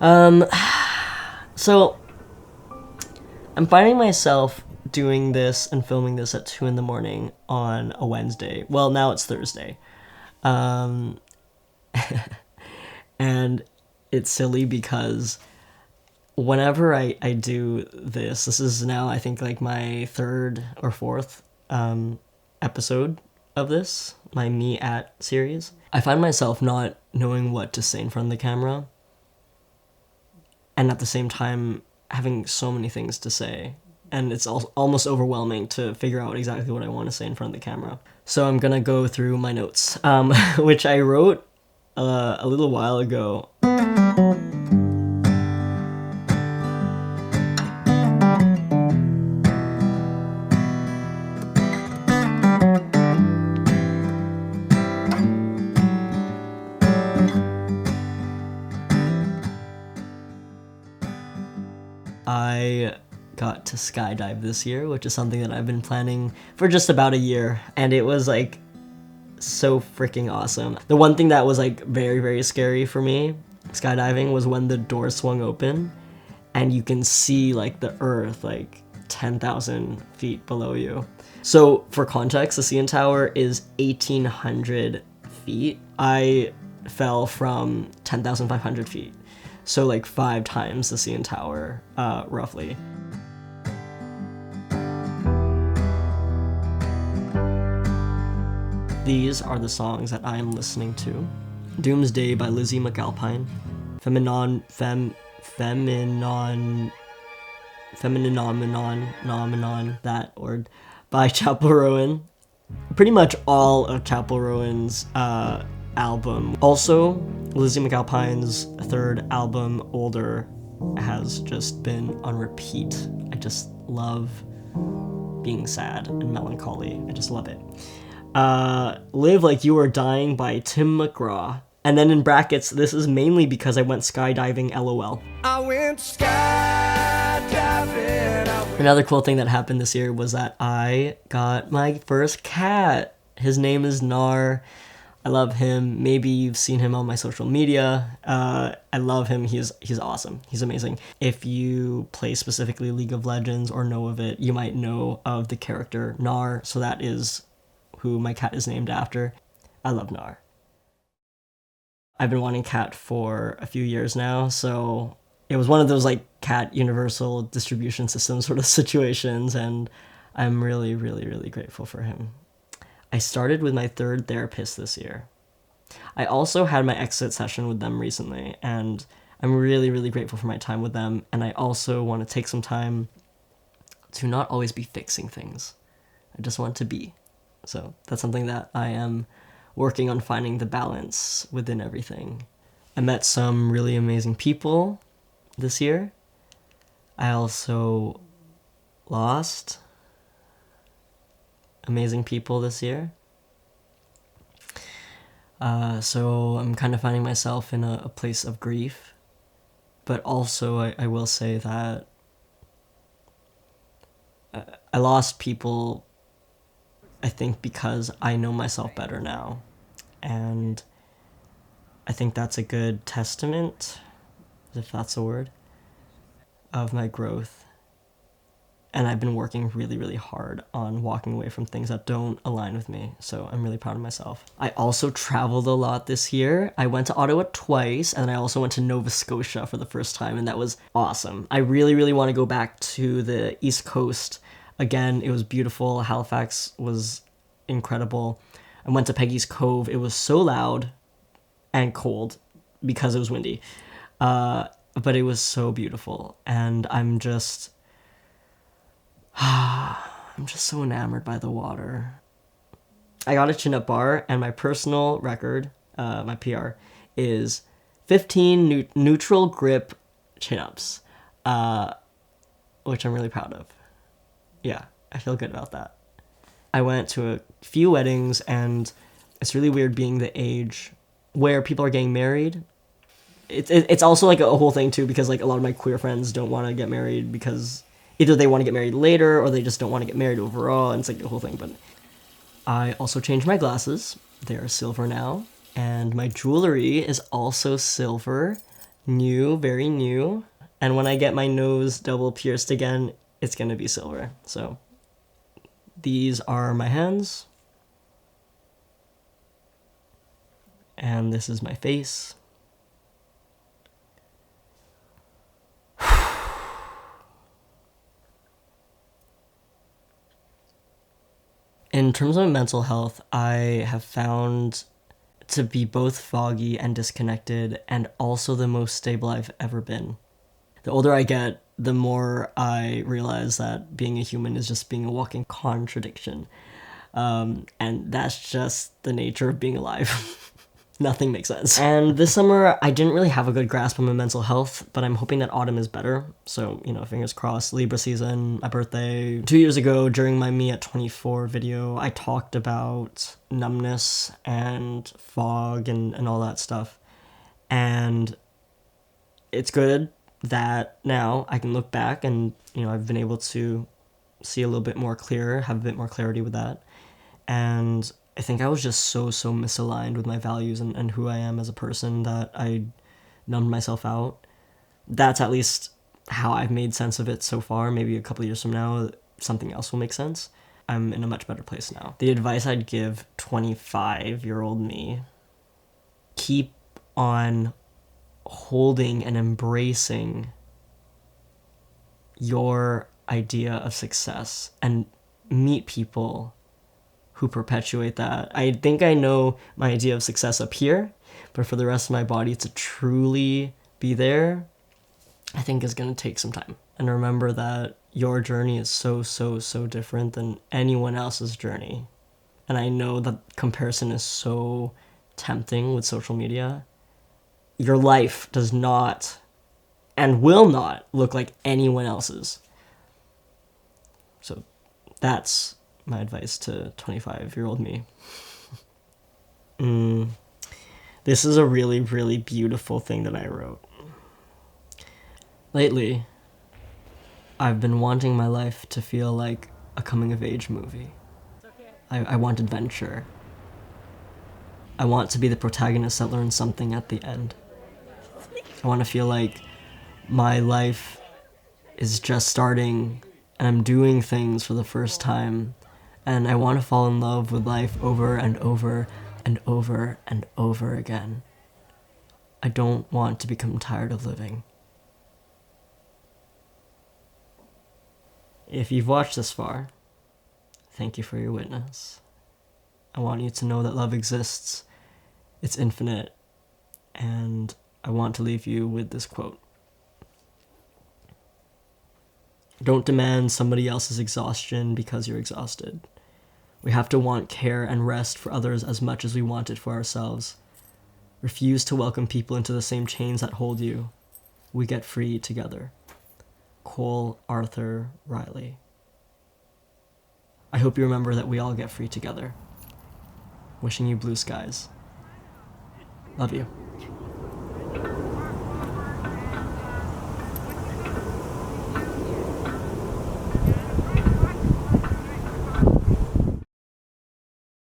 Um, so I'm finding myself doing this and filming this at 2 in the morning on a Wednesday. Well, now it's Thursday. Um, and it's silly because whenever I do this is now, I think, like my third or fourth episode of this, my Me At series. I find myself not knowing what to say in front of the camera, and at the same time having so many things to say, and it's almost overwhelming to figure out exactly what I want to say in front of the camera. So I'm gonna go through my notes, which I wrote a little while ago. I got to skydive this year, which is something that I've been planning for just about a year, and it was like so freaking awesome. The one thing that was like very, very scary for me skydiving was when the door swung open and you can see like the earth like 10,000 feet below you. So for context, the CN Tower is 1,800 feet. I fell from 10,500 feet. So like 5 times the CN Tower, roughly. These are the songs that I am listening to. Doomsday by Lizzie McAlpine. Femininomenon, that word, by Chapel Rowan. Pretty much all of Chapel Rowan's album. Also, Lizzie McAlpine's third album, Older, has just been on repeat. I just love being sad and melancholy. I just love it. Live Like You Are Dying by Tim McGraw. And then in brackets, this is mainly because I went skydiving, LOL. I went skydiving. Another cool thing that happened this year was that I got my first cat. His name is Nar. I love him. Maybe you've seen him on my social media. I love him. He's awesome. He's amazing. If you play specifically League of Legends or know of it, you might know of the character Nar. So that is who my cat is named after. I love Nar. I've been wanting cat for a few years now, so it was one of those like cat universal distribution system sort of situations, and I'm really, really, really grateful for him. I started with my third therapist this year. I also had my exit session with them recently, and I'm really, really grateful for my time with them, and I also want to take some time to not always be fixing things. I just want to be. So that's something that I am working on, finding the balance within everything. I met some really amazing people this year. I also lost amazing people this year. So I'm kind of finding myself in a place of grief. But also I will say that I lost people, I think, because I know myself better now. And I think that's a good testament, if that's a word, of my growth. And I've been working really, really hard on walking away from things that don't align with me. So I'm really proud of myself. I also traveled a lot this year. I went to Ottawa twice, and I also went to Nova Scotia for the first time, and that was awesome. I really, really want to go back to the East Coast. Again, it was beautiful. Halifax was incredible. I went to Peggy's Cove. It was so loud and cold because it was windy. But it was so beautiful. And I'm just so enamored by the water. I got a chin-up bar, and my personal record, my PR, is 15 neutral grip chin-ups, which I'm really proud of. Yeah, I feel good about that. I went to a few weddings, and it's really weird being the age where people are getting married. It's also like a whole thing too, because like a lot of my queer friends don't want to get married because either they want to get married later or they just don't want to get married overall, and it's like the whole thing. But I also changed my glasses. They are silver now, and my jewelry is also silver New, very new. And when I get my nose double pierced again, it's gonna be silver. So these are my hands. And this is my face. In terms of mental health, I have found to be both foggy and disconnected, and also the most stable I've ever been. The older I get, the more I realize that being a human is just being a walking contradiction. And that's just the nature of being alive. Nothing makes sense. And this summer, I didn't really have a good grasp on my mental health, but I'm hoping that autumn is better. So, fingers crossed, Libra season, my birthday. 2 years ago, during my Me at 24 video, I talked about numbness and fog and all that stuff. And it's good that now I can look back and, I've been able to see a little bit more clearer, have a bit more clarity with that. And I think I was just so misaligned with my values and who I am as a person that I numbed myself out. That's at least how I've made sense of it so far. Maybe a couple years from now, something else will make sense. I'm in a much better place now. The advice I'd give 25-year-old me, keep on holding and embracing your idea of success and meet people who perpetuate that. I think I know my idea of success up here, but for the rest of my body to truly be there, I think is going to take some time. And remember that your journey is so different than anyone else's journey. And I know that comparison is so tempting with social media. Your life does not and will not look like anyone else's. So that's my advice to 25-year-old me. This is a really beautiful thing that I wrote. Lately, I've been wanting my life to feel like a coming-of-age movie. I want adventure. I want to be the protagonist that learns something at the end. I want to feel like my life is just starting and I'm doing things for the first time. And I want to fall in love with life over and over and over and over again. I don't want to become tired of living. If you've watched this far, thank you for your witness. I want you to know that love exists, it's infinite, and I want to leave you with this quote. Don't demand somebody else's exhaustion because you're exhausted. We have to want care and rest for others as much as we want it for ourselves. Refuse to welcome people into the same chains that hold you. We get free together. Cole Arthur Riley. I hope you remember that we all get free together. Wishing you blue skies. Love you.